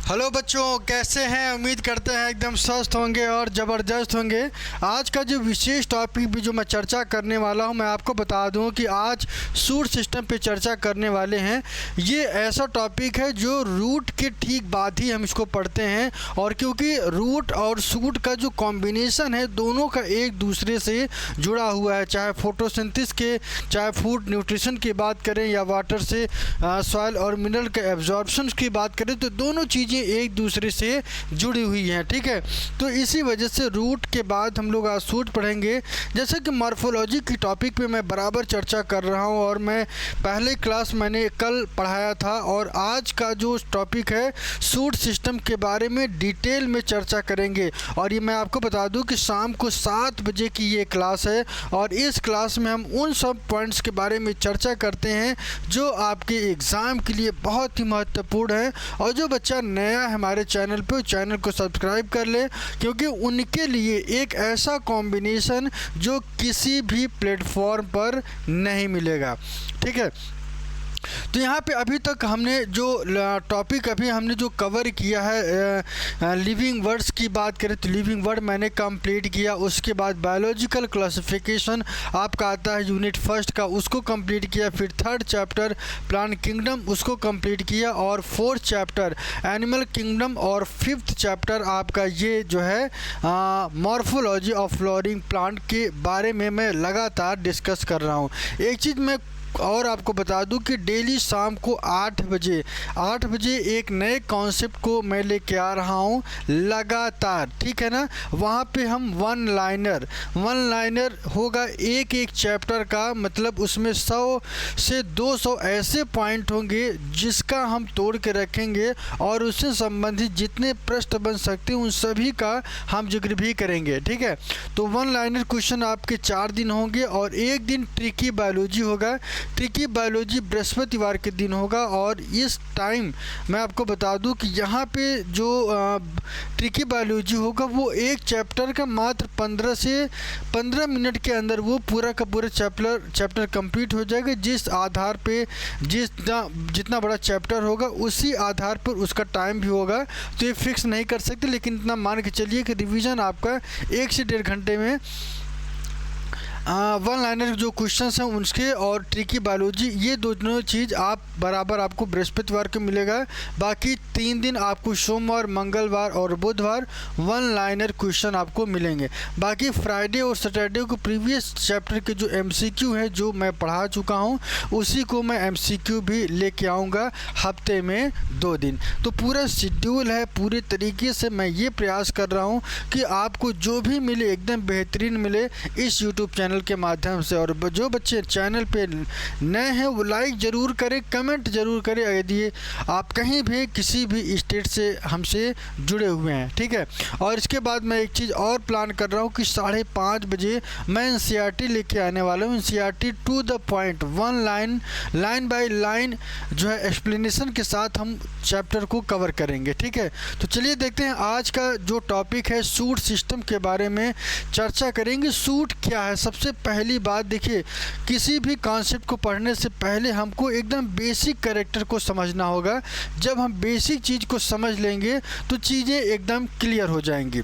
Hello बच्चों, कैसे हैं? उम्मीद करते हैं एकदम स्वस्थ होंगे और ज़बरदस्त होंगे। आज का जो विशेष टॉपिक भी जो मैं चर्चा करने वाला हूं, मैं आपको बता दूं कि आज सूट सिस्टम पे चर्चा करने वाले हैं। ये ऐसा टॉपिक है जो रूट के ठीक बाद ही हम इसको पढ़ते हैं, और क्योंकि रूट और सूट का जो कॉम्बिनेशन है दोनों का एक दूसरे से जुड़ा हुआ है। चाहे फोटोसिंथेसिस के, चाहे फूड न्यूट्रिशन की बात करें या वाटर से सॉइल और मिनरल के एब्जॉर्प्शन की बात करें, तो दोनों चीज़ें एक दूसरे से जुड़ी हुई हैं। ठीक है, तो इसी वजह से रूट के बाद हम लोग आज सूट पढ़ेंगे। जैसे कि मॉर्फोलॉजी की टॉपिक पे मैं बराबर चर्चा कर रहा हूं, और मैं पहले क्लास मैंने कल पढ़ाया था, और आज का जो टॉपिक है सूट सिस्टम के बारे में डिटेल में चर्चा करेंगे। और ये मैं आपको बता दूं कि शाम को 7 बजे की ये क्लास है, और इस क्लास में हम उन सब पॉइंट्स के बारे में चर्चा करते हैं जो आपके एग्ज़ाम के लिए बहुत ही महत्वपूर्ण है। और जो बच्चा नया है हमारे चैनल पे, चैनल को सब्सक्राइब कर ले, क्योंकि उनके लिए एक ऐसा कॉम्बिनेशन जो किसी भी प्लेटफॉर्म पर नहीं मिलेगा। ठीक है, तो यहाँ पे अभी तक हमने जो टॉपिक अभी हमने जो कवर किया है, लिविंग वर्ड्स की बात करें तो लिविंग वर्ड मैंने कंप्लीट किया। उसके बाद बायोलॉजिकल क्लासिफिकेशन आपका आता है यूनिट फर्स्ट का, उसको कंप्लीट किया। फिर थर्ड चैप्टर प्लांट किंगडम, उसको कंप्लीट किया। और फोर्थ चैप्टर एनिमल किंगडम, और फिफ्थ चैप्टर आपका ये जो है मॉर्फोलॉजी ऑफ फ्लोरिंग प्लांट के बारे में मैं लगातार डिस्कस कर रहा हूँ। एक चीज़ मैं और आपको बता दूं कि डेली शाम को 8 बजे एक नए कॉन्सेप्ट को मैं लेके आ रहा हूं लगातार। ठीक है ना, वहां पे हम वन लाइनर होगा एक एक चैप्टर का, मतलब उसमें 100 से 200 ऐसे पॉइंट होंगे जिसका हम तोड़ के रखेंगे, और उससे संबंधित जितने प्रश्न बन सकते हैं उन सभी का हम जिक्र भी करेंगे। ठीक है, तो वन लाइनर क्वेश्चन आपके 4 दिन होंगे, और एक दिन ट्रिकी बायोलॉजी होगा। ट्रिकी बायोलॉजी बृहस्पतिवार के दिन होगा, और इस टाइम मैं आपको बता दूं कि यहाँ पे जो ट्रिकी बायोलॉजी होगा वो एक चैप्टर का मात्र 15 से 15 मिनट के अंदर वो पूरा का पूरा चैप्टर कंप्लीट हो जाएगा। जिस आधार पे जितना बड़ा चैप्टर होगा उसी आधार पर उसका टाइम भी होगा, तो ये फिक्स नहीं कर सकते, लेकिन इतना मान के चलिए कि रिवीजन आपका 1 से 1.5 घंटे में वन लाइनर जो क्वेश्चंस हैं उनके और ट्रिकी बायोलॉजी, ये दोनों चीज़ आप बराबर आपको बृहस्पतिवार को मिलेगा। बाकी 3 दिन आपको सोमवार, मंगलवार और बुधवार वन लाइनर क्वेश्चन आपको मिलेंगे। बाकी फ्राइडे और सैटरडे को प्रीवियस चैप्टर के जो MCQ है जो मैं पढ़ा चुका हूँ, उसी को मैं MCQ भी लेके आऊँगा हफ्ते में 2 दिन। तो पूरा शेड्यूल है, पूरे तरीके से मैं ये प्रयास कर रहा हूँ कि आपको जो भी मिले एकदम बेहतरीन मिले इस यूट्यूब चैनल के माध्यम से। और जो बच्चे चैनल पे नए हैं वो लाइक ज़रूर करें, कमेंट ज़रूर करें यदि आप कहीं भी किसी भी स्टेट से हमसे जुड़े हुए हैं। ठीक है, और इसके बाद मैं एक चीज़ और प्लान कर रहा हूँ कि 5:30 बजे मैं NCERT लेके आने वाला हूँ। NCERT to the point, one line by line जो है एक्सप्लेनेशन के साथ हम चैप्टर को कवर करेंगे। ठीक है, तो चलिए देखते हैं आज का जो टॉपिक है सूट सिस्टम के बारे में चर्चा करेंगे। सूट क्या है? सबसे पहली बात देखिए, किसी भी कॉन्सेप्ट को पढ़ने से पहले हमको एकदम बेसिक कैरेक्टर को समझना होगा। जब हम बेसिक चीज़ को समझ लेंगे तो चीज़ें एकदम क्लियर हो जाएंगी।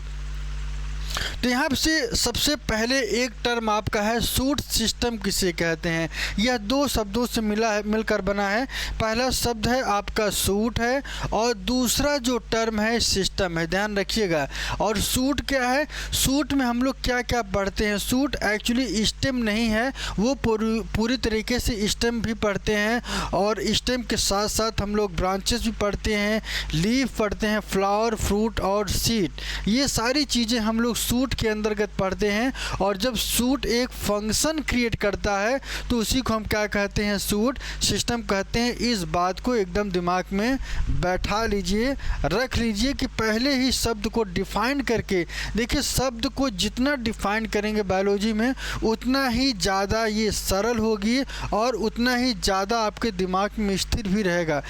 तो यहाँ से सबसे पहले एक टर्म आपका है सूट सिस्टम किसे कहते हैं। यह 2 शब्दों से मिलकर बना है। पहला शब्द है आपका सूट है, और दूसरा जो टर्म है सिस्टम है। ध्यान रखिएगा। और सूट क्या है? सूट में हम लोग क्या क्या पढ़ते हैं? सूट एक्चुअली स्टेम नहीं है, वो पूरी तरीके से स्टेम भी पढ़ते हैं, और स्टेम के साथ साथ हम लोग ब्रांचेस भी पढ़ते हैं, लीफ पढ़ते हैं, फ्लावर, फ्रूट और सीड। ये सारी चीज़ें हम लोग सूट के अंतर्गत पढ़ते हैं। और जब सूट एक फंक्शन क्रिएट करता है तो उसी को हम क्या कहते हैं? सूट सिस्टम कहते हैं। इस बात को एकदम दिमाग में बैठा लीजिए, रख लीजिए कि पहले ही शब्द को डिफाइन करके देखिए। शब्द को जितना डिफाइन करेंगे बायोलॉजी में उतना ही ज़्यादा ये सरल होगी, और उतना ही ज़्यादा आपके दिमाग में स्थिर भी रहेगा।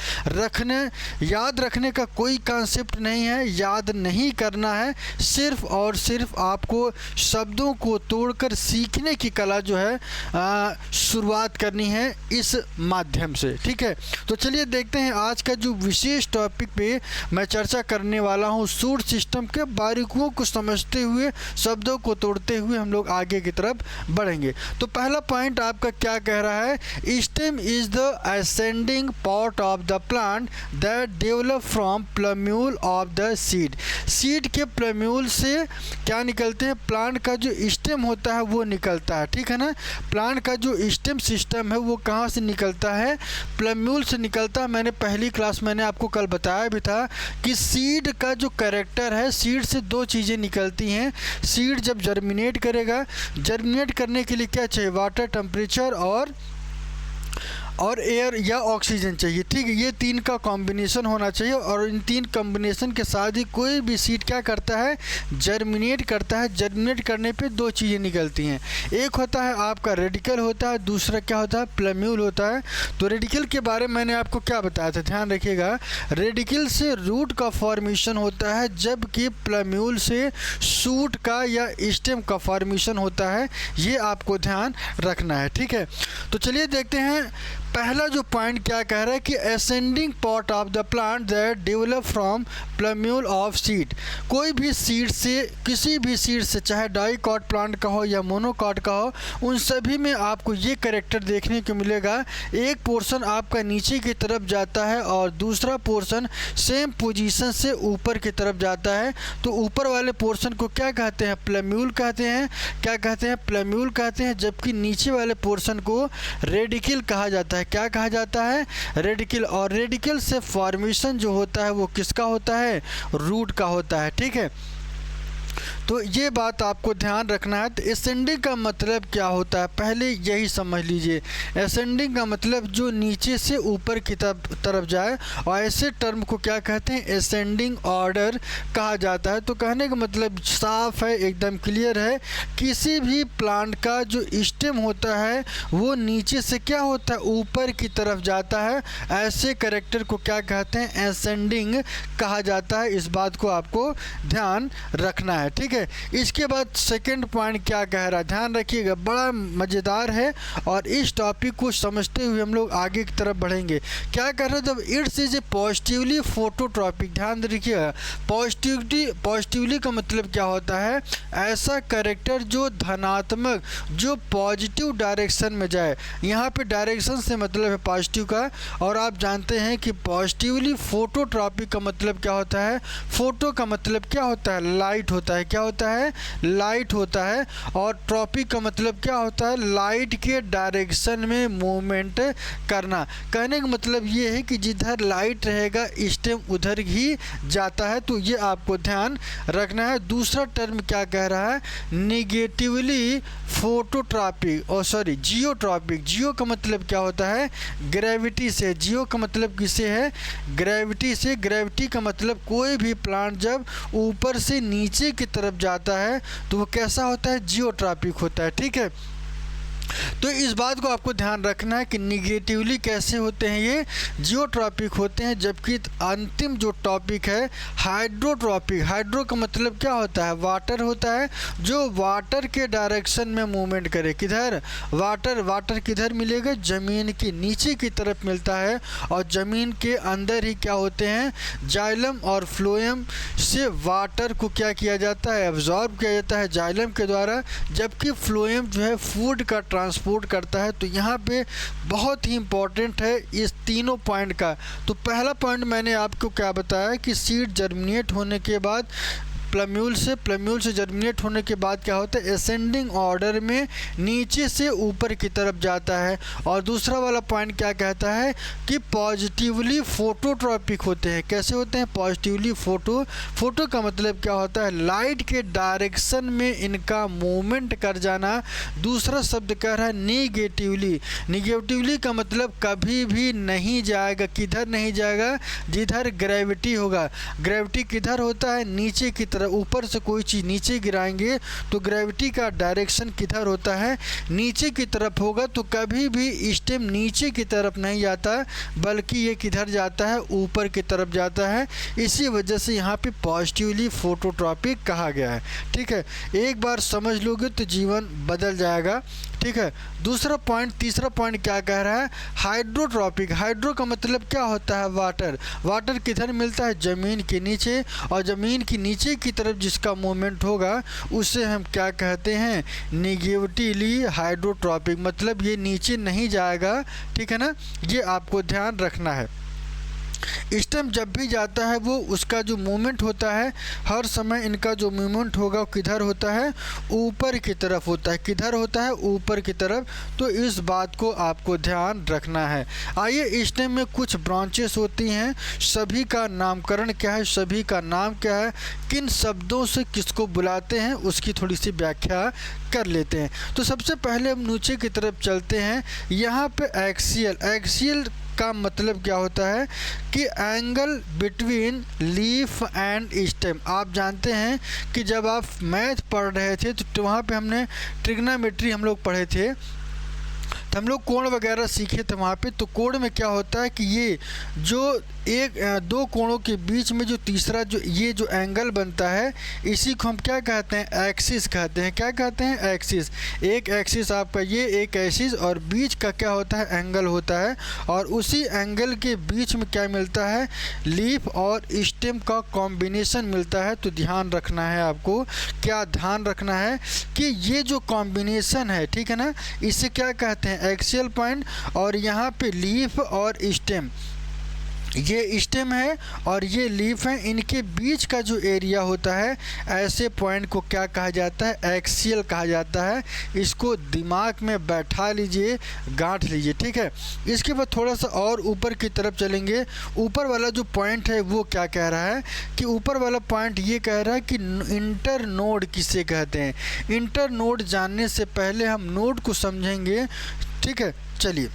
याद रखने का कोई कॉन्सेप्ट नहीं है, याद नहीं करना है, सिर्फ और सिर्फ सिर्फ आपको शब्दों को तोड़कर सीखने की कला जो है शुरुआत करनी है इस माध्यम से, ठीक है। तो चलिए देखते हैं आज का जो विशेष टॉपिक पे मैं चर्चा करने वाला हूँ, सूट सिस्टम के बारीकियों को समझते हुए, शब्दों को तोड़ते हुए हम लोग आगे की तरफ बढ़ेंगे। तो पहला पॉइंट आपका क्या कह रहा है, stem is the ascending part of the plant that develop from plumule of the seed. Seed के प्लम्यूल से क्या निकलते हैं, प्लांट का जो स्टेम होता है वो निकलता है, ठीक है ना। प्लांट का जो स्टेम सिस्टम है वो कहाँ से निकलता है, प्लम्यूल से निकलता है। मैंने पहली क्लास मैंने आपको कल बताया भी था कि सीड का जो कैरेक्टर है, सीड से दो चीज़ें निकलती हैं। सीड जब जर्मिनेट करेगा, जर्मिनेट करने के लिए क्या चाहिए, वाटर, टेम्परेचर और एयर या ऑक्सीजन चाहिए, ठीक है। ये तीन का कॉम्बिनेशन होना चाहिए और इन तीन कॉम्बिनेशन के साथ ही कोई भी सीड क्या करता है, जर्मिनेट करता है। जर्मिनेट करने पे दो चीज़ें निकलती हैं, एक होता है आपका रेडिकल होता है, दूसरा क्या होता है, प्लम्यूल होता है। तो रेडिकल के बारे में मैंने आपको क्या बताया था, ध्यान रखिएगा। रेडिकल से रूट का फॉर्मेशन होता है, जबकि प्लम्यूल से सूट का या स्टेम का फॉर्मेशन होता है। ये आपको ध्यान रखना है, ठीक है। तो चलिए देखते हैं पहला जो पॉइंट क्या कह रहा है कि ascending part of the plant that develop from plumule of seed. कोई भी सीड से, किसी भी सीड से, चाहे डाइकॉट प्लांट का हो या मोनोकॉट का हो, उन सभी में आपको ये कैरेक्टर देखने को मिलेगा। एक पोर्शन आपका नीचे की तरफ जाता है और दूसरा पोर्शन सेम पोजीशन से ऊपर की तरफ जाता है। तो ऊपर वाले पोर्शन को क्या कहते हैं, प्लम्यूल कहते हैं। क्या कहते हैं, प्लम्यूल कहते हैं। जबकि नीचे वाले पोर्शन को रेडिकल कहा जाता है। क्या कहा जाता है, रेडिकल। और रेडिकल से फॉर्मेशन जो होता है वो किसका होता है, रूट का होता है, ठीक है। तो ये बात आपको ध्यान रखना है। तो असेंडिंग का मतलब क्या होता है, पहले यही समझ लीजिए। असेंडिंग का मतलब जो नीचे से ऊपर की तरफ जाए, और ऐसे टर्म को क्या कहते हैं, असेंडिंग ऑर्डर कहा जाता है। तो कहने का मतलब साफ है, एकदम क्लियर है। किसी भी प्लांट का जो स्टेम होता है वो नीचे से क्या होता है, ऊपर की तरफ जाता है। ऐसे कैरेक्टर को क्या कहते हैं, असेंडिंग कहा जाता है। इस बात को आपको ध्यान रखना है, ठीक है। इसके बाद सेकंड पॉइंट क्या कह रहा है, ध्यान रखिएगा, बड़ा मज़ेदार है और इस टॉपिक को समझते हुए हम लोग आगे की तरफ बढ़ेंगे। क्या कह रहा है, जब it's is a positively phototropic, ध्यान रखिएगा। पॉजिटिवली का मतलब क्या होता है, ऐसा कैरेक्टर जो धनात्मक, जो पॉजिटिव डायरेक्शन में जाए। यहाँ पे डायरेक्शन से मतलब है पॉजिटिव का। और आप जानते हैं कि पॉजिटिवली फोटोट्रॉपिक का मतलब क्या होता है, फोटो का मतलब क्या होता है, लाइट होता है। क्या होता है, लाइट होता है। और ट्रॉपिक का मतलब क्या होता है, लाइट के डायरेक्शन में मूवमेंट करना। कहने का मतलब ये है कि जिधर लाइट रहेगा स्टेम उधर ही जाता है। तो ये आपको ध्यान रखना है। दूसरा टर्म क्या कह रहा है, निगेटिवली फोटोट्रॉपिक, और सॉरी जियोट्रॉपिक। जियो का मतलब क्या होता है, ग्रेविटी से। जियो का मतलब किससे है, ग्रेविटी से। ग्रेविटी का मतलब कोई भी प्लांट जब ऊपर से नीचे की तरफ जाता है तो वो कैसा होता है, जियोट्रॉपिक होता है, ठीक है। तो इस बात को आपको ध्यान रखना है कि निगेटिवली कैसे होते हैं, ये जियोट्रॉपिक होते हैं। जबकि अंतिम जो टॉपिक है हाइड्रोट्रॉपिक। हाइड्रो का मतलब क्या होता है, वाटर होता है, जो वाटर के डायरेक्शन में मूवमेंट करे। किधर, वाटर किधर मिलेगा, ज़मीन के नीचे की तरफ मिलता है। और ज़मीन के अंदर ही क्या होते हैं, जाइलम और फ्लोएम से वाटर को क्या किया जाता है, एब्जॉर्ब किया जाता है जाइलम के द्वारा। जबकि फ्लोएम जो है फूड का ट्रांसपोर्ट करता है। तो यहाँ पे बहुत ही इंपॉर्टेंट है इस तीनों पॉइंट का। तो पहला पॉइंट मैंने आपको क्या बताया कि सीड जर्मिनेट होने के बाद प्लम्यूल से जर्मिनेट होने के बाद क्या होता है, असेंडिंग ऑर्डर में नीचे से ऊपर की तरफ जाता है। और दूसरा वाला पॉइंट क्या कहता है कि पॉजिटिवली फोटोट्रॉपिक होते हैं। कैसे होते हैं, पॉजिटिवली फोटो का मतलब क्या होता है, लाइट के डायरेक्शन में इनका मूवमेंट कर जाना। दूसरा शब्द कह रहा है निगेटिवली का मतलब कभी भी नहीं जाएगा। किधर नहीं जाएगा, जिधर ग्रेविटी होगा। ग्रेविटी किधर होता है, नीचे की तरफ तरफ, ऊपर से कोई चीज़ नीचे गिराएंगे तो ग्रेविटी का डायरेक्शन किधर होता है, नीचे की तरफ होगा। तो कभी भी स्टेम नीचे की तरफ नहीं जाता बल्कि ये किधर जाता है, ऊपर की तरफ जाता है। इसी वजह से यहाँ पे पॉजिटिवली फोटोट्रॉपिक कहा गया है। ठीक है, एक बार समझ लोगे तो जीवन बदल जाएगा। ठीक है, दूसरा पॉइंट, तीसरा पॉइंट क्या कह रहा है, हाइड्रोट्रॉपिक। हाइड्रो का मतलब क्या होता है, वाटर। वाटर किधर मिलता है, ज़मीन के नीचे, और ज़मीन के नीचे की तरफ जिसका मूवमेंट होगा उसे हम क्या कहते हैं, नेगेटिवली हाइड्रोट्रॉपिक, मतलब ये नीचे नहीं जाएगा। ठीक है ना, ये आपको ध्यान रखना है। स्टेम जब भी जाता है वो उसका जो मूवमेंट होता है, हर समय इनका जो मूवमेंट होगा वो किधर होता है, ऊपर की तरफ होता है। किधर होता है, ऊपर की तरफ। तो इस बात को आपको ध्यान रखना है। आइए, स्टेम में कुछ ब्रांचेस होती हैं, सभी का नामकरण क्या है, सभी का नाम क्या है, किन शब्दों से किसको बुलाते हैं, उसकी थोड़ी सी व्याख्या कर लेते हैं। तो सबसे पहले हम नीचे की तरफ चलते हैं। यहाँ पे एक्सियल, एक्सियल का मतलब क्या होता है कि angle between leaf and stem. आप जानते हैं कि जब आप मैथ पढ़ रहे थे तो वहाँ पे हमने ट्रिग्नोमेट्री हम लोग पढ़े थे, तो हम लोग कोण वगैरह सीखे थे वहाँ पे। तो कोण में क्या होता है कि ये जो दो कोणों के बीच में जो तीसरा जो ये जो एंगल बनता है, इसी को हम क्या कहते हैं, एक्सिस कहते हैं। क्या कहते हैं, एक्सिस। एक एक्सिस आपका ये एक एक्सिस, और बीच का क्या होता है, एंगल होता है। और उसी एंगल के बीच में क्या मिलता है, लीफ और स्टेम का कॉम्बिनेशन मिलता है। तो ध्यान रखना है आपको, क्या ध्यान रखना है कि ये जो कॉम्बिनेशन है, ठीक है ना, इसे क्या कहते हैं, एक्सियल पॉइंट। और यहाँ पे लीफ और स्टेम, ये स्टेम है और ये लीफ है, इनके बीच का जो एरिया होता है, ऐसे पॉइंट को क्या कहा जाता है, एक्सियल कहा जाता है। इसको दिमाग में बैठा लीजिए, गांठ लीजिए। ठीक है, इसके बाद थोड़ा सा और ऊपर की तरफ चलेंगे। ऊपर वाला जो पॉइंट है वो क्या कह रहा है कि ऊपर वाला पॉइंट ये कह रहा है कि इंटर नोड किसे कहते हैं। इंटर नोड जानने से पहले हम नोड को समझेंगे। ठीक है, चलिए,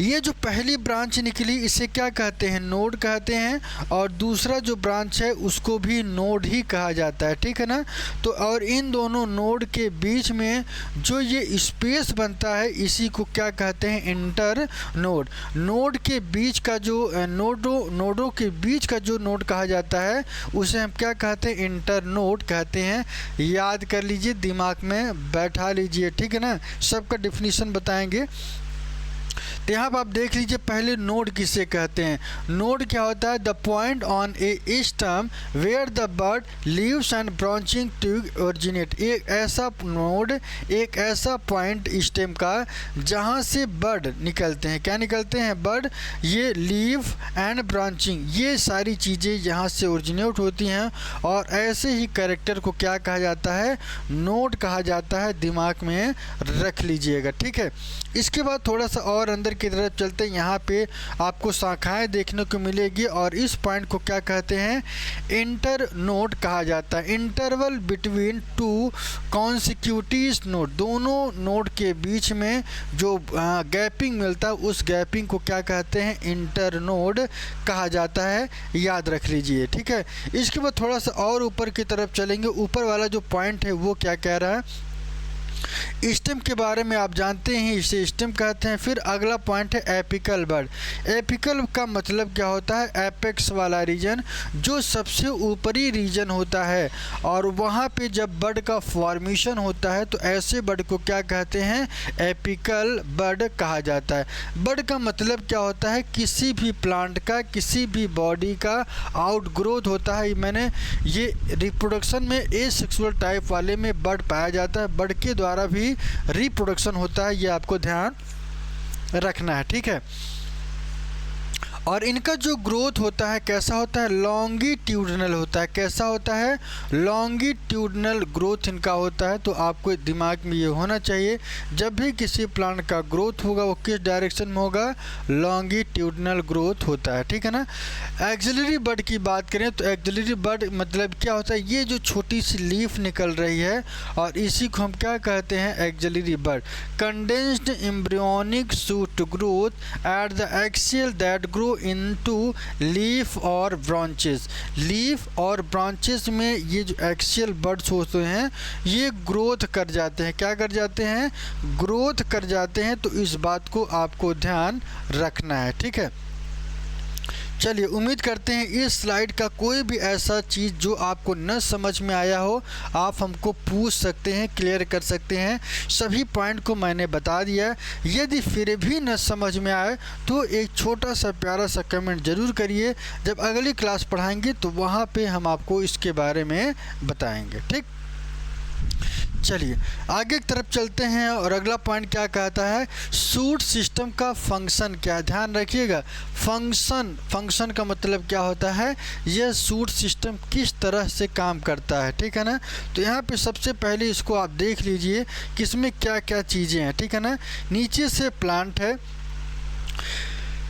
ये जो पहली ब्रांच निकली इसे क्या कहते हैं, नोड कहते हैं। और दूसरा जो ब्रांच है उसको भी नोड ही कहा जाता है। ठीक है ना, तो और इन दोनों नोड के बीच में जो ये स्पेस बनता है इसी को क्या कहते हैं, इंटर नोड। नोड के बीच का जो नोडों के बीच का जो नोड कहा जाता है उसे हम क्या कहते हैं, इंटर नोड कहते हैं। याद कर लीजिए, दिमाग में बैठा लीजिए। ठीक है ना, सबका डिफिनीशन बताएंगे। तो यहाँ पर आप देख लीजिए, पहले नोड किसे कहते हैं। नोड क्या होता है, the point on a stem where the bud leaves and branching tube originate. एक ऐसा नोड, एक ऐसा पॉइंट स्टेम का जहाँ से बर्ड निकलते हैं। क्या निकलते हैं, बर्ड, ये लीव एंड ब्रांचिंग, ये सारी चीज़ें यहाँ से ओरिजिनेट होती हैं। और ऐसे ही कैरेक्टर को क्या कहा जाता है, नोड कहा जाता है। दिमाग में रख लीजिएगा। ठीक है, इसके बाद थोड़ा सा और अंदर की तरफ चलते हैं। यहाँ पे आपको शाखाएं देखने को मिलेगी और इस पॉइंट को क्या कहते हैं, इंटर नोड कहा जाता है। Interval between two consecutive node, दोनों नोड के बीच में जो गैपिंग मिलता है उस गैपिंग को क्या कहते हैं, इंटर नोड कहा जाता है। याद रख लीजिए। ठीक है, इसके बाद थोड़ा सा और ऊपर की तरफ चलेंगे। ऊपर वाला जो पॉइंट है वो क्या कह रहा है, स्टेम के बारे में आप जानते हैं, इसे स्टेम कहते हैं। फिर अगला पॉइंट है एपिकल बर्ड। एपिकल का मतलब क्या होता है, एपेक्स वाला रीजन, जो सबसे ऊपरी रीजन होता है। और वहाँ पे जब बर्ड का फॉर्मेशन होता है तो ऐसे बर्ड को क्या कहते हैं, एपिकल बर्ड कहा जाता है। बर्ड का मतलब क्या होता है, किसी भी प्लांट का, किसी भी बॉडी का आउटग्रोथ होता है। मैंने ये रिप्रोडक्शन में एसेक्सुअल टाइप वाले में बर्ड पाया जाता है। बर्ड के द्वारा भी रिप्रोडक्शन होता है, ये आपको ध्यान रखना है। ठीक है, और इनका जो ग्रोथ होता है कैसा होता है, लॉन्गिट्यूडनल होता है। कैसा होता है, लॉन्गिट्यूडनल ग्रोथ इनका होता है। तो आपको दिमाग में ये होना चाहिए, जब भी किसी प्लांट का ग्रोथ होगा वो किस डायरेक्शन में होगा, लॉन्गिट्यूडनल ग्रोथ होता है। ठीक है ना। एक्सिलरी बर्ड की बात करें तो एक्सिलरी बर्ड मतलब क्या होता है, ये जो छोटी सी लीफ निकल रही है और इसी को हम क्या कहते हैं, axillary bud. Condensed embryonic shoot growth at the axial that grow grow into leaf और ब्रांचेस। लीफ और ब्रांचेस में ये जो एक्सियल बड्स होते हैं ये ग्रोथ कर जाते हैं। क्या कर जाते हैं? ग्रोथ कर जाते हैं। तो इस बात को आपको ध्यान रखना है, ठीक है। चलिए, उम्मीद करते हैं इस स्लाइड का कोई भी ऐसा चीज़ जो आपको न समझ में आया हो आप हमको पूछ सकते हैं, क्लियर कर सकते हैं। सभी पॉइंट को मैंने बता दिया है। यदि फिर भी न समझ में आए तो एक छोटा सा प्यारा सा कमेंट ज़रूर करिए। जब अगली क्लास पढ़ाएंगे तो वहाँ पे हम आपको इसके बारे में बताएंगे, ठीक। चलिए आगे की तरफ चलते हैं और अगला पॉइंट क्या कहता है, सूट सिस्टम का फंक्शन क्या है। ध्यान रखिएगा, फंक्शन का मतलब क्या होता है, यह सूट सिस्टम किस तरह से काम करता है, ठीक है ना। तो यहाँ पे सबसे पहले इसको आप देख लीजिए कि इसमें क्या क्या चीज़ें हैं, ठीक है ना। नीचे से प्लांट है,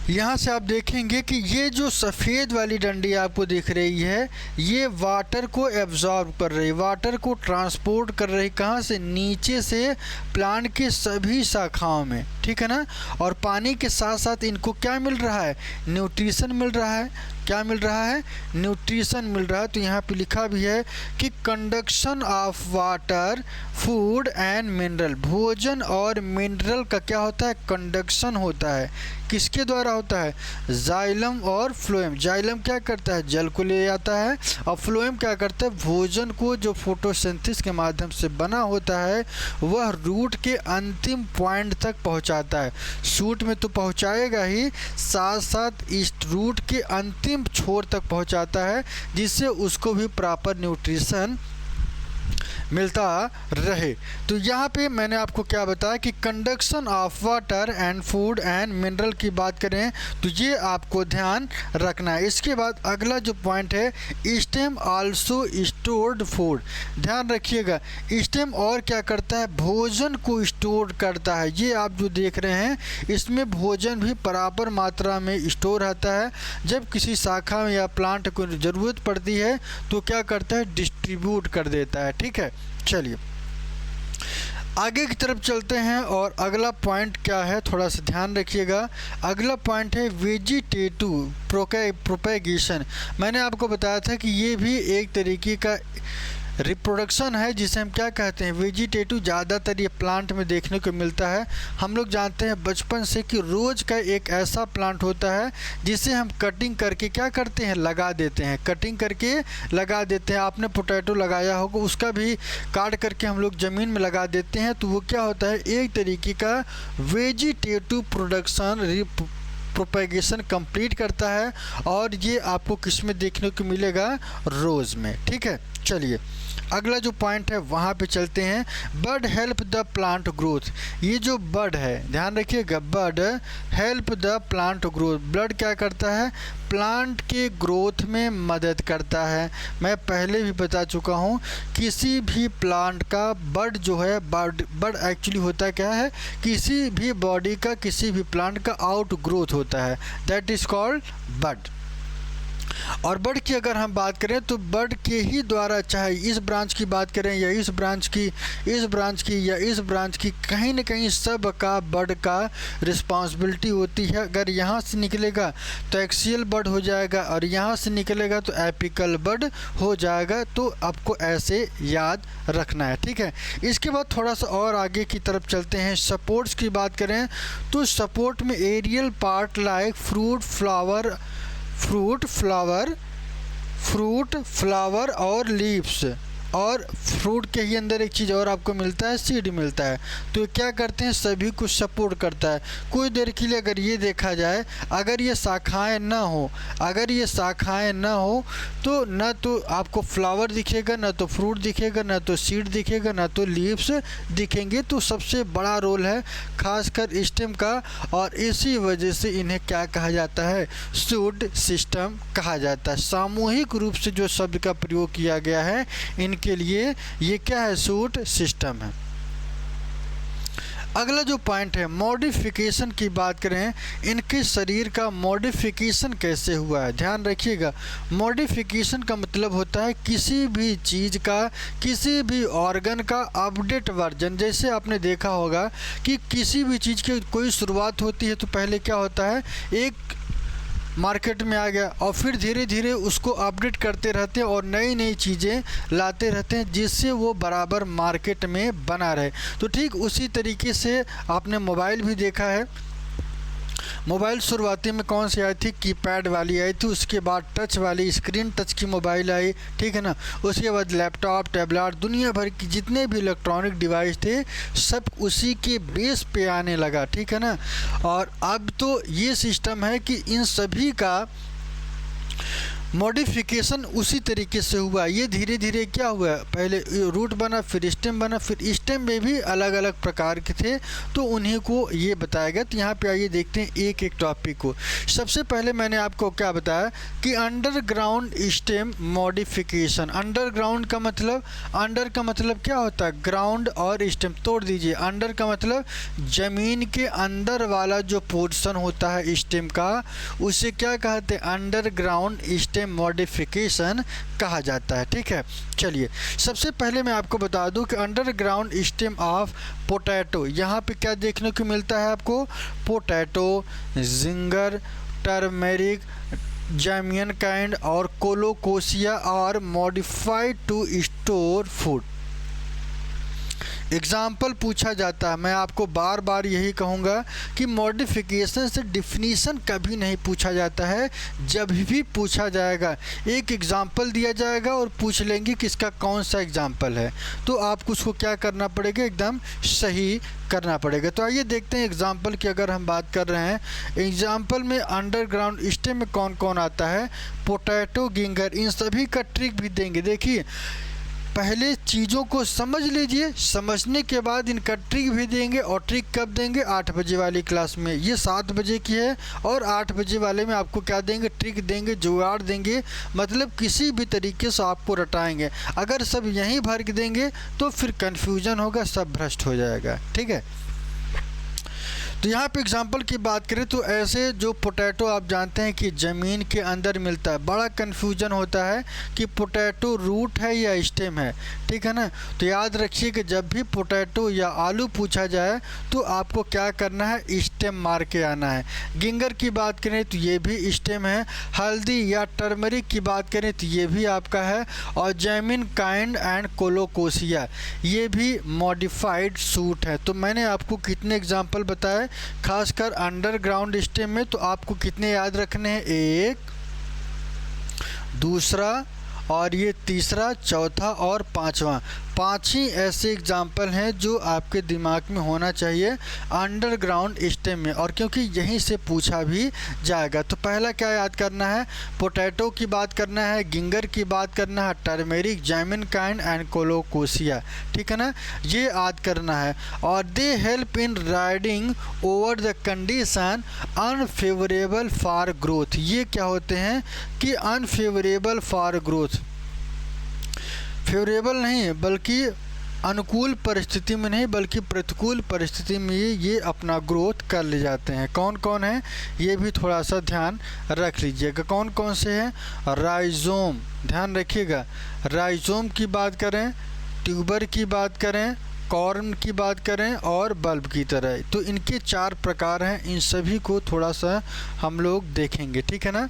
यहाँ से आप देखेंगे कि ये जो सफ़ेद वाली डंडी आपको दिख रही है ये वाटर को एब्जॉर्ब कर रही है, वाटर को ट्रांसपोर्ट कर रही, कहाँ से, नीचे से प्लांट के सभी शाखाओं में, ठीक है ना। और पानी के साथ साथ इनको क्या मिल रहा है, न्यूट्रिशन मिल रहा है। क्या मिल रहा है, न्यूट्रिशन मिल रहा है। तो यहाँ पे लिखा भी है कि conduction of water, food and mineral, भोजन और मिनरल का क्या होता है, कंडक्शन होता है। किसके द्वारा होता है, जाइलम और फ्लोएम। जाइलम क्या करता है, जल को ले जाता है, और फ्लोएम क्या करता है, भोजन को जो फोटोसिंथेसिस के माध्यम से बना होता है वह रूट के अंतिम पॉइंट तक पहुंचाता है। शूट में तो पहुंचाएगा ही, साथ साथ इस रूट के अंतिम छोर तक पहुंचाता है जिससे उसको भी प्रॉपर न्यूट्रिशन मिलता रहे। तो यहाँ पे मैंने आपको क्या बताया कि conduction of water and food and mineral की बात करें तो ये आपको ध्यान रखना है। इसके बाद अगला जो पॉइंट है, स्टेम आल्सो स्टोर्ड फूड। ध्यान रखिएगा, स्टेम और क्या करता है, भोजन को स्टोर करता है। ये आप जो देख रहे हैं इसमें भोजन भी बराबर मात्रा में स्टोर रहता है। जब किसी शाखा में या प्लांट को ज़रूरत पड़ती है तो क्या करता है, डिस्ट्रीब्यूट कर देता है, ठीक है। चलिए आगे की तरफ चलते हैं और अगला पॉइंट क्या है, थोड़ा सा ध्यान रखिएगा। अगला पॉइंट है वेजिटेटिव प्रोपेगेशन। मैंने आपको बताया था कि ये भी एक तरीके का रिप्रोडक्शन है जिसे हम क्या कहते हैं, वेजिटेटिव। ज़्यादातर ये प्लांट में देखने को मिलता है। हम लोग जानते हैं बचपन से कि रोज़ का एक ऐसा प्लांट होता है जिसे हम कटिंग करके क्या करते हैं, लगा देते हैं, कटिंग करके लगा देते हैं। आपने पोटैटो लगाया होगा, उसका भी काट करके हम लोग ज़मीन में लगा देते हैं। तो वो क्या होता है, एक तरीके का वेजिटेटिव प्रोपेगेशन कंप्लीट करता है। और ये आपको किस में देखने को मिलेगा, रोज़ में, ठीक है। चलिए अगला जो पॉइंट है वहाँ पे चलते हैं। बड हेल्प द प्लांट ग्रोथ। ये जो बड है, ध्यान रखिएगा, बड हेल्प द प्लांट ग्रोथ। बड क्या करता है, प्लांट के ग्रोथ में मदद करता है। मैं पहले भी बता चुका हूँ, किसी भी प्लांट का बड जो है, बड एक्चुअली होता क्या है, किसी भी बॉडी का, किसी भी प्लांट का आउट ग्रोथ होता है, दैट इज़ कॉल्ड बड। और बड की अगर हम बात करें तो बड के ही द्वारा, चाहे इस ब्रांच की बात करें या इस ब्रांच की, इस ब्रांच की या इस ब्रांच की, कहीं ना कहीं सब का बड का रिस्पॉन्सिबिलिटी होती है। अगर यहाँ से निकलेगा तो एक्सियल बड हो जाएगा और यहाँ से निकलेगा तो एपिकल बड हो जाएगा। तो आपको ऐसे याद रखना है, ठीक है। इसके बाद थोड़ा सा और आगे की तरफ चलते हैं। सपोर्ट्स की बात करें तो सपोर्ट में aerial part like fruit flower और लीव्स, और फ्रूट के ही अंदर एक चीज़ और आपको मिलता है, सीड मिलता है। तो ये क्या करते हैं, सभी कुछ सपोर्ट करता है। कुछ देर के लिए अगर ये देखा जाए, अगर ये शाखाएं ना हो, तो ना तो आपको फ्लावर दिखेगा, ना तो फ्रूट दिखेगा, ना तो सीड दिखेगा, ना तो लीव्स दिखेंगे। तो सबसे बड़ा रोल है खासकर स्टेम का, और इसी वजह से इन्हें क्या कहा जाता है, शूट सिस्टम कहा जाता है। सामूहिक रूप से जो शब्द का प्रयोग किया गया है इनके लिए ये क्या है, शूट सिस्टम है। अगला जो पॉइंट है, मॉडिफिकेशन की बात करें, इनके शरीर का मॉडिफिकेशन कैसे हुआ है। ध्यान रखिएगा, मॉडिफिकेशन का मतलब होता है किसी भी चीज़ का, किसी भी ऑर्गन का अपडेट वर्जन। जैसे आपने देखा होगा कि किसी भी चीज़ की कोई शुरुआत होती है तो पहले क्या होता है, एक मार्केट में आ गया और फिर धीरे धीरे उसको अपडेट करते रहते हैं और नई नई चीज़ें लाते रहते हैं जिससे वो बराबर मार्केट में बना रहे। तो ठीक उसी तरीके से आपने मोबाइल भी देखा है। मोबाइल शुरुआती में कौन सी आई थी? कीपैड वाली आई थी, उसके बाद टच वाली स्क्रीन टच की मोबाइल आई, ठीक है ना। उसके बाद लैपटॉप, टैबलेट, दुनिया भर की जितने भी इलेक्ट्रॉनिक डिवाइस थे सब उसी के बेस पे आने लगा, ठीक है ना। और अब तो ये सिस्टम है कि इन सभी का मॉडिफिकेशन उसी तरीके से हुआ। ये धीरे धीरे क्या हुआ, पहले रूट बना, फिर स्टेम बना, फिर स्टेम में भी अलग अलग प्रकार के थे, तो उन्हीं को ये बताया गया। तो यहाँ पे आइए देखते हैं एक एक टॉपिक को। सबसे पहले मैंने आपको क्या बताया कि अंडरग्राउंड स्टेम मॉडिफिकेशन। अंडरग्राउंड का मतलब, अंडर का मतलब क्या होता है? ग्राउंड और स्टेम तोड़ दीजिए। अंडर का मतलब ज़मीन के अंदर वाला जो पोर्शन होता है स्टेम का, उसे क्या कहते हैं? अंडरग्राउंड स्टेम मॉडिफिकेशन कहा जाता है, ठीक है। चलिए सबसे पहले मैं आपको बता दूं कि अंडरग्राउंड स्टेम ऑफ पोटैटो, यहाँ पे क्या देखने को मिलता है आपको? पोटैटो, जिंगर, टर्मेरिक, जैमियन काइंड और कोलोकोसिया और modified to store food. Example पूछा जाता है। मैं आपको बार बार यही कहूँगा कि मॉडिफिकेशन से डिफिनीशन कभी नहीं पूछा जाता है। जब भी पूछा जाएगा एक एग्ज़ाम्पल दिया जाएगा और पूछ लेंगे कि इसका कौन सा एग्ज़ाम्पल है, तो आपको उसको क्या करना पड़ेगा? एकदम सही करना पड़ेगा। तो आइए देखते हैं एग्ज़ाम्पल की अगर हम बात कर रहे हैं। एग्ज़ाम्पल में अंडरग्राउंड स्टेम में कौन कौन आता है? पोटैटो, गिंगर, इन सभी का ट्रिक भी देंगे। देखिए पहले चीज़ों को समझ लीजिए, समझने के बाद इनका ट्रिक भी देंगे। और ट्रिक कब देंगे? 8 बजे वाली क्लास में। ये 7 बजे की है और 8 बजे वाले में आपको क्या देंगे? ट्रिक देंगे, जुगाड़ देंगे, मतलब किसी भी तरीके से आपको रटाएंगे। अगर सब यहीं भर के देंगे तो फिर कन्फ्यूजन होगा, सब भ्रष्ट हो जाएगा, ठीक है। तो यहाँ पे एग्जांपल की बात करें तो ऐसे जो पोटैटो आप जानते हैं कि ज़मीन के अंदर मिलता है। बड़ा कन्फ्यूजन होता है कि पोटैटो रूट है या स्टेम है, ठीक है ना। तो याद रखिए कि जब भी पोटैटो या आलू पूछा जाए तो आपको क्या करना है? स्टेम मार के आना है। गिंगर की बात करें तो ये भी स्टेम है। हल्दी या टर्मरिक की बात करें तो ये भी आपका है। और जैमिन काइंड एंड कोलोकोसिया ये भी मॉडिफाइड सूट है। तो मैंने आपको कितने एग्जाम्पल बताए, खासकर अंडरग्राउंड स्टेम में, तो आपको कितने याद रखने हैं? एक, दूसरा और ये तीसरा, चौथा और पांचवा। 5 ही ऐसे एग्जाम्पल हैं जो आपके दिमाग में होना चाहिए अंडरग्राउंड स्टेम में, और क्योंकि यहीं से पूछा भी जाएगा। तो पहला क्या याद करना है? पोटैटो की बात करना है, गिंगर की बात करना है, टर्मेरिक, जैमिन काइंड एंड कोलोकोसिया, ठीक है ना, ये याद करना है। और they help in riding over the condition unfavourable for growth. ये क्या होते हैं कि अनफेवरेबल फॉर ग्रोथ, फेवरेबल नहीं बल्कि अनुकूल परिस्थिति में नहीं बल्कि प्रतिकूल परिस्थिति में ये अपना ग्रोथ कर ले जाते हैं। कौन कौन है ये भी थोड़ा सा ध्यान रख लीजिएगा। कौन कौन से हैं? राइजोम, ध्यान रखिएगा। राइजोम की बात करें, ट्यूबर की बात करें, कॉर्न की बात करें और बल्ब की तरह, तो इनके 4 प्रकार हैं। इन सभी को थोड़ा सा हम लोग देखेंगे, ठीक है ना।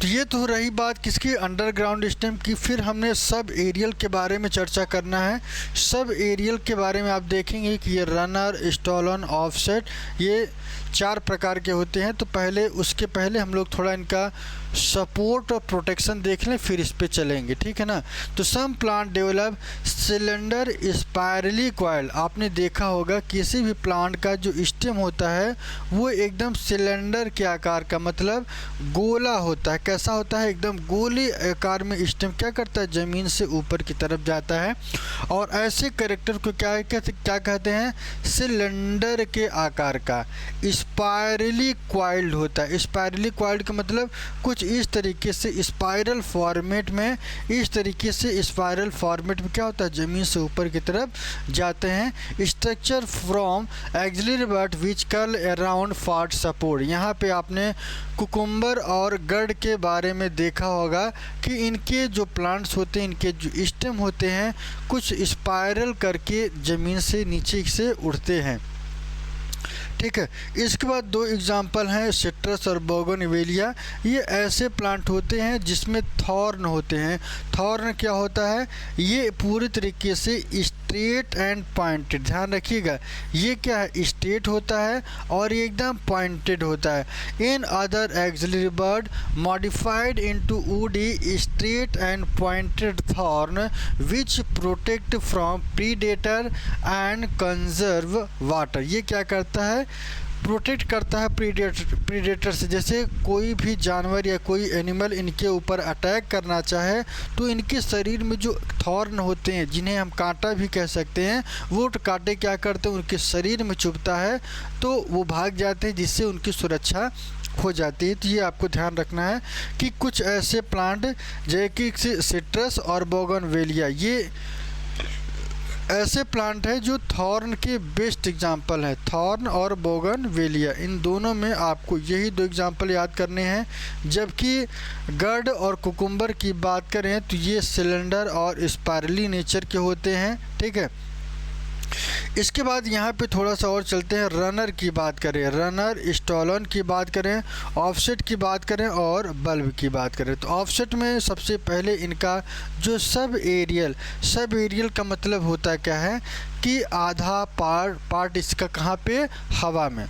तो ये तो रही बात किसकी? अंडरग्राउंड स्टेम की। फिर हमने सब एरियल के बारे में चर्चा करना है। सब एरियल के बारे में आप देखेंगे कि ये रनर, स्टॉलन, ऑफसेट, ये 4 प्रकार के होते हैं। तो पहले उसके पहले हम लोग थोड़ा इनका सपोर्ट और प्रोटेक्शन देख लें, फिर इस पे चलेंगे, ठीक है ना। तो some plant develop cylinder spirally coil. आपने देखा होगा किसी भी प्लांट का जो स्टेम होता है वो एकदम सिलेंडर के आकार का, मतलब गोला होता है। कैसा होता है? एकदम गोले आकार में स्टेम क्या करता है? ज़मीन से ऊपर की तरफ जाता है। और ऐसे कैरेक्टर को क्या कहते हैं? सिलेंडर के आकार का स्पायरली क्वाइल्ड होता है। स्पायरली क्वाइल्ड का मतलब कुछ इस तरीके से स्पाइरल फॉर्मेट में, इस तरीके से स्पाइरल फॉर्मेट में क्या होता है? ज़मीन से ऊपर की तरफ जाते हैं। Structure from axillary but which curl around for support. यहाँ पे आपने कुकुम्बर और गड के बारे में देखा होगा कि इनके जो प्लांट्स होते हैं, इनके जो स्टेम होते हैं, कुछ स्पाइरल करके ज़मीन से नीचे से उड़ते हैं, ठीक है। इसके बाद दो एग्जाम्पल हैं सिट्रस और बोगनवेलिया। ये ऐसे प्लांट होते हैं जिसमें थॉर्न होते हैं। थॉर्न क्या होता है? ये पूरी तरीके से स्ट्रेट एंड पॉइंटेड, ध्यान रखिएगा, ये क्या है? स्ट्रेट होता है और ये एकदम पॉइंटेड होता है। In other axillary bud modified into woody straight and pointed thorn which protect from predator and conserve water. ये क्या करता है? प्रोटेक्ट करता है प्रीडेटर से। जैसे कोई भी जानवर या कोई एनिमल इनके ऊपर अटैक करना चाहे तो इनके शरीर में जो थॉर्न होते हैं, जिन्हें हम कांटा भी कह सकते हैं, वो कांटे क्या करते हैं? उनके शरीर में चुभता है तो वो भाग जाते हैं, जिससे उनकी सुरक्षा हो जाती है। तो ये आपको ध्यान रखना है कि कुछ ऐसे प्लांट जैसे कि सिट्रस और बोगनवेलिया, ये ऐसे प्लांट है जो थॉर्न के बेस्ट एग्जाम्पल है। थॉर्न और बोगनवेलिया, इन दोनों में आपको यही दो एग्जाम्पल याद करने हैं। जबकि गर्ड और कुकुम्बर की बात करें तो ये सिलेंडर और स्पायरली नेचर के होते हैं, ठीक है। इसके बाद यहाँ पे थोड़ा सा और चलते हैं, रनर की बात करें, रनर, स्टॉलन की बात करें, ऑफसेट की बात करें और बल्ब की बात करें। तो ऑफसेट में सबसे पहले इनका जो सब एरियल का मतलब होता है क्या है कि आधा पार्ट इसका कहाँ पे? हवा में।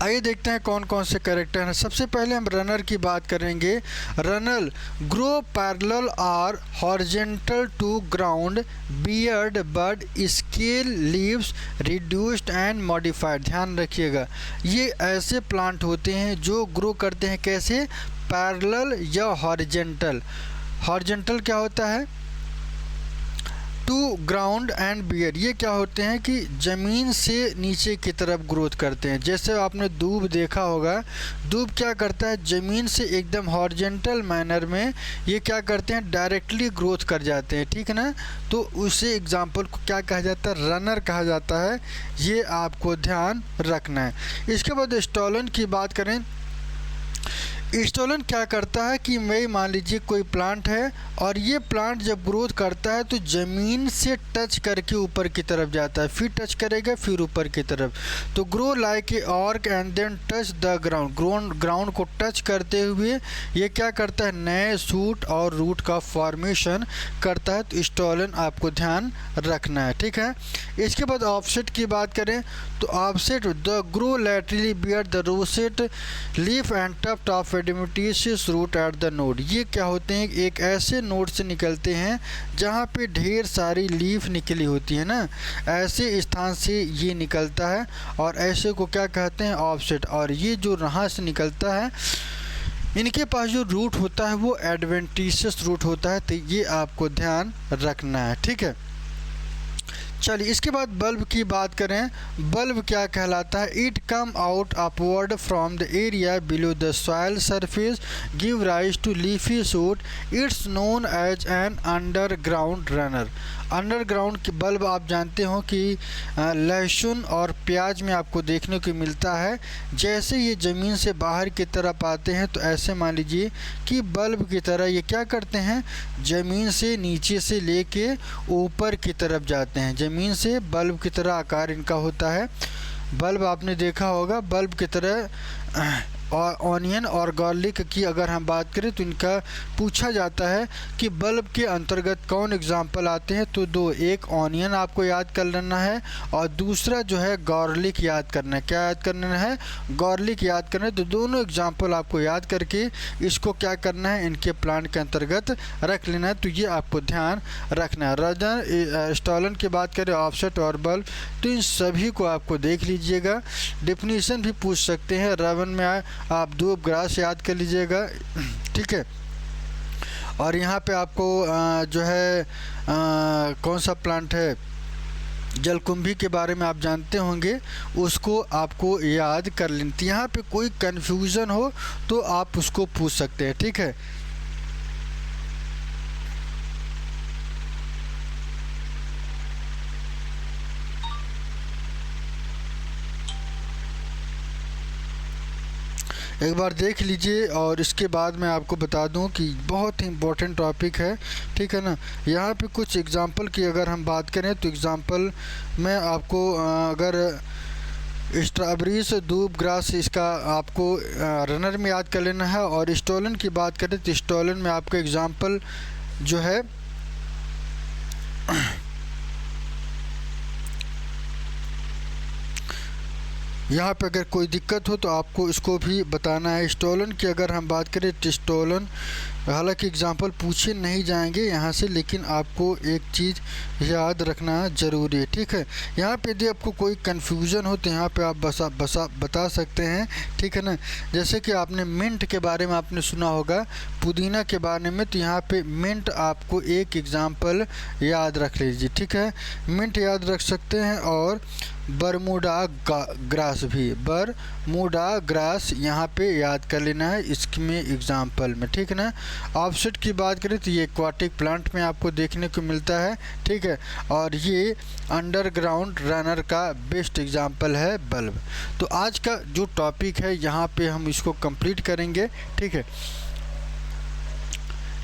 आइए देखते हैं कौन कौन से कैरेक्टर हैं। सबसे पहले हम रनर की बात करेंगे। रनर ग्रो पैरेलल और horizontal to ground, bear bud, scale leaves reduced and modified. ध्यान रखिएगा, ये ऐसे प्लांट होते हैं जो ग्रो करते हैं कैसे? पैरेलल या हॉरिजॉन्टल। हॉरिजॉन्टल क्या होता है? टू ग्राउंड एंड बियर, ये क्या होते हैं कि ज़मीन से नीचे की तरफ ग्रोथ करते हैं। जैसे आपने दूब देखा होगा, दूब क्या करता है? ज़मीन से एकदम हॉरिजॉन्टल मैनर में ये क्या करते हैं? डायरेक्टली ग्रोथ कर जाते हैं, ठीक है ना। तो उसे एग्जाम्पल को क्या कहा जाता है? रनर कहा जाता है। ये आपको ध्यान रखना है। इसके बाद स्टॉलन की बात करें, स्टॉलन क्या करता है कि मैं मान लीजिए कोई प्लांट है और ये प्लांट जब ग्रोथ करता है तो ज़मीन से टच करके ऊपर की तरफ जाता है, फिर टच करेगा, फिर ऊपर की तरफ। तो grow like a arc and then touch the ground को टच करते हुए ये क्या करता है? नए सूट और रूट का फॉर्मेशन करता है। तो स्टॉलन आपको ध्यान रखना है, ठीक है। इसके बाद ऑफसेट की बात करें तो offset the grow laterally bear the rosette leaf and tuft of adventitious root at the node. ये क्या होते हैं? एक ऐसे नोड से निकलते हैं जहाँ पे ढेर सारी लीफ निकली होती है ना, ऐसे स्थान से ये निकलता है और ऐसे को क्या कहते हैं? ऑफसेट। और ये जो यहाँ से निकलता है, इनके पास जो रूट होता है वो एडवेंटिशियस रूट होता है। तो ये आपको ध्यान रखना है, ठीक है। चलिए इसके बाद बल्ब की बात करें। बल्ब क्या कहलाता है? It come out upward from the area below the soil surface, give rise to leafy shoot, it's known as an underground runner. Underground की बल्ब आप जानते हो कि लहसुन और प्याज में आपको देखने को मिलता है। जैसे ये ज़मीन से बाहर की तरफ आते हैं तो ऐसे मान लीजिए कि बल्ब की तरह ये क्या करते हैं? ज़मीन से नीचे से लेके ऊपर की तरफ जाते हैं। ज़मीन से बल्ब की तरह आकार इनका होता है। बल्ब आपने देखा होगा, बल्ब की तरह। और ऑनियन और गार्लिक की अगर हम बात करें तो इनका पूछा जाता है कि बल्ब के अंतर्गत कौन एग्जाम्पल आते हैं, तो दो, एक ऑनियन आपको याद कर लेना है और दूसरा जो है गार्लिक याद करना है। क्या याद करना है? गार्लिक याद करना है। तो दोनों एग्जाम्पल आपको याद करके इसको क्या करना है? इनके प्लांट के अंतर्गत रख लेना है। तो ये आपको ध्यान रखना है। रनर, स्टॉलन की बात करें, ऑफसेट और बल्ब, तो इन सभी को आपको देख लीजिएगा। डेफिनेशन भी पूछ सकते हैं। रवन में आप दूब ग्रास याद कर लीजिएगा, ठीक है। और यहाँ पे आपको जो है कौन सा प्लांट है, जलकुंभी के बारे में आप जानते होंगे, उसको आपको याद कर लें। यहाँ पे कोई कन्फ्यूज़न हो तो आप उसको पूछ सकते हैं, ठीक है। एक बार देख लीजिए और इसके बाद मैं आपको बता दूं कि बहुत ही इम्पोर्टेंट टॉपिक है, ठीक है ना। यहाँ पे कुछ एग्जांपल की अगर हम बात करें तो एग्जांपल में आपको अगर स्ट्रॉबेरीज, दूब ग्रास, इसका आपको रनर में याद कर लेना है। और स्टोलन की बात करें तो स्टोलन में आपका एग्जांपल जो है यहाँ पे अगर कोई दिक्कत हो तो आपको इसको भी बताना है। स्टोलन की अगर हम बात करें तो स्टोलन, हालांकि एग्जांपल पूछे नहीं जाएंगे यहाँ से, लेकिन आपको एक चीज़ याद रखना ज़रूरी है, ठीक है। यहाँ पे यदि आपको कोई कन्फ्यूज़न हो तो यहाँ पे आप बता सकते हैं, ठीक है ना। जैसे कि आपने मिंट के बारे में आपने सुना होगा, पुदीना के बारे में, तो यहाँ पे मिंट आपको एक एग्ज़ाम्पल याद रख लीजिए, ठीक है। मिंट याद रख सकते हैं। और बरमूडा ग्रास भी, बरमूडा ग्रास यहाँ पे याद कर लेना है इसमें एग्जाम्पल में, ठीक है ना। ऑफसेट की बात करें तो ये एक्वाटिक प्लांट में आपको देखने को मिलता है, ठीक है। और ये अंडरग्राउंड रनर का बेस्ट एग्जाम्पल है बल्ब। तो आज का जो टॉपिक है यहाँ पे हम इसको कंप्लीट करेंगे, ठीक है।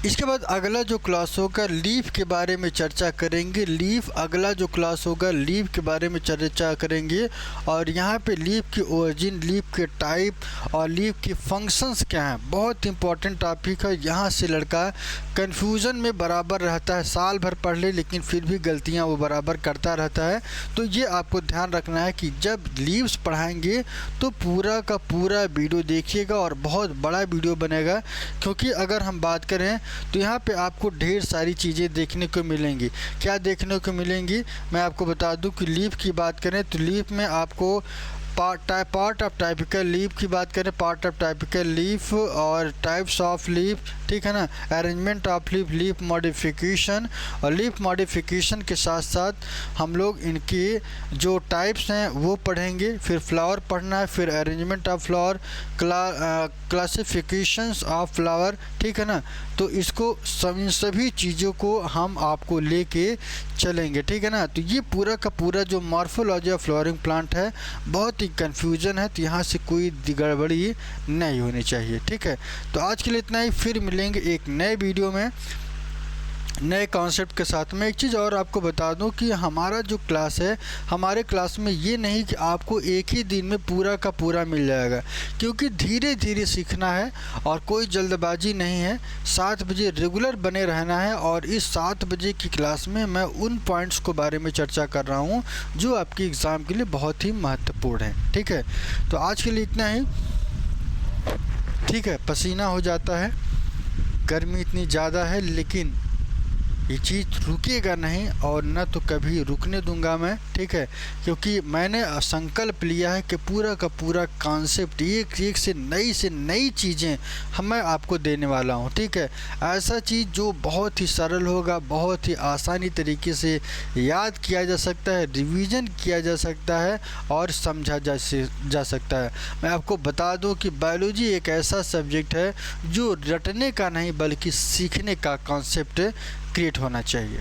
इसके बाद अगला जो क्लास होगा लीफ के बारे में चर्चा करेंगे। लीफ, अगला जो क्लास होगा लीफ के बारे में चर्चा करेंगे। और यहाँ पे लीफ की ओरिजिन, लीफ के टाइप और लीफ की फंक्शंस क्या हैं, बहुत इंपॉर्टेंट टॉपिक है। यहाँ से लड़का कन्फ्यूज़न में बराबर रहता है, साल भर पढ़ ले लेकिन फिर भी गलतियाँ वो बराबर करता रहता है। तो ये आपको ध्यान रखना है कि जब लीव्स पढ़ाएंगे तो पूरा का पूरा वीडियो देखिएगा और बहुत बड़ा वीडियो बनेगा, क्योंकि अगर हम बात करें तो यहाँ पे आपको ढेर सारी चीज़ें देखने को मिलेंगी। क्या देखने को मिलेंगी, मैं आपको बता दूं कि लीफ की बात करें तो लीफ में आपको पार्ट ऑफ टाइपिकल लीफ की बात करें, पार्ट ऑफ टाइपिकल लीफ और टाइप्स ऑफ लीफ, ठीक है ना। Arrangement of leaf, leaf modification, और लीफ मॉडिफिकेशन के साथ साथ हम लोग इनके जो टाइप्स हैं वो पढ़ेंगे। फिर फ्लावर पढ़ना है, फिर arrangement of flower, classifications of flower, ठीक है ना। तो इसको सभी चीज़ों को हम आपको लेके चलेंगे, ठीक है ना। तो ये पूरा का पूरा जो मॉर्फोलॉजी ऑफ फ्लावरिंग प्लांट है बहुत ही कन्फ्यूज़न है, तो यहाँ से कोई गड़बड़ी नहीं होनी चाहिए, ठीक है। तो आज के लिए इतना ही, फिर मिलेंगे एक नए वीडियो में नए कॉन्सेप्ट के साथ। मैं एक चीज़ और आपको बता दूं कि हमारा जो क्लास है, हमारे क्लास में ये नहीं कि आपको एक ही दिन में पूरा का पूरा मिल जाएगा, क्योंकि धीरे धीरे सीखना है और कोई जल्दबाजी नहीं है। 7 बजे रेगुलर बने रहना है। और इस 7 बजे की क्लास में मैं उन पॉइंट्स को बारे में चर्चा कर रहा हूँ जो आपके एग्ज़ाम के लिए बहुत ही महत्वपूर्ण है, ठीक है। तो आज के लिए इतना ही, ठीक है। पसीना हो जाता है, गर्मी इतनी ज़्यादा है, लेकिन ये चीज़ रुकेगा नहीं और न तो कभी रुकने दूंगा मैं, ठीक है। क्योंकि मैंने संकल्प लिया है कि पूरा का पूरा कॉन्सेप्ट एक से नई चीज़ें मैं आपको देने वाला हूँ, ठीक है। ऐसा चीज़ जो बहुत ही सरल होगा, बहुत ही आसानी तरीके से याद किया जा सकता है, रिवीजन किया जा सकता है और समझा जा सकता है। मैं आपको बता दूँ कि बायोलॉजी एक ऐसा सब्जेक्ट है जो रटने का नहीं बल्कि सीखने का कॉन्सेप्ट क्रिएट होना चाहिए।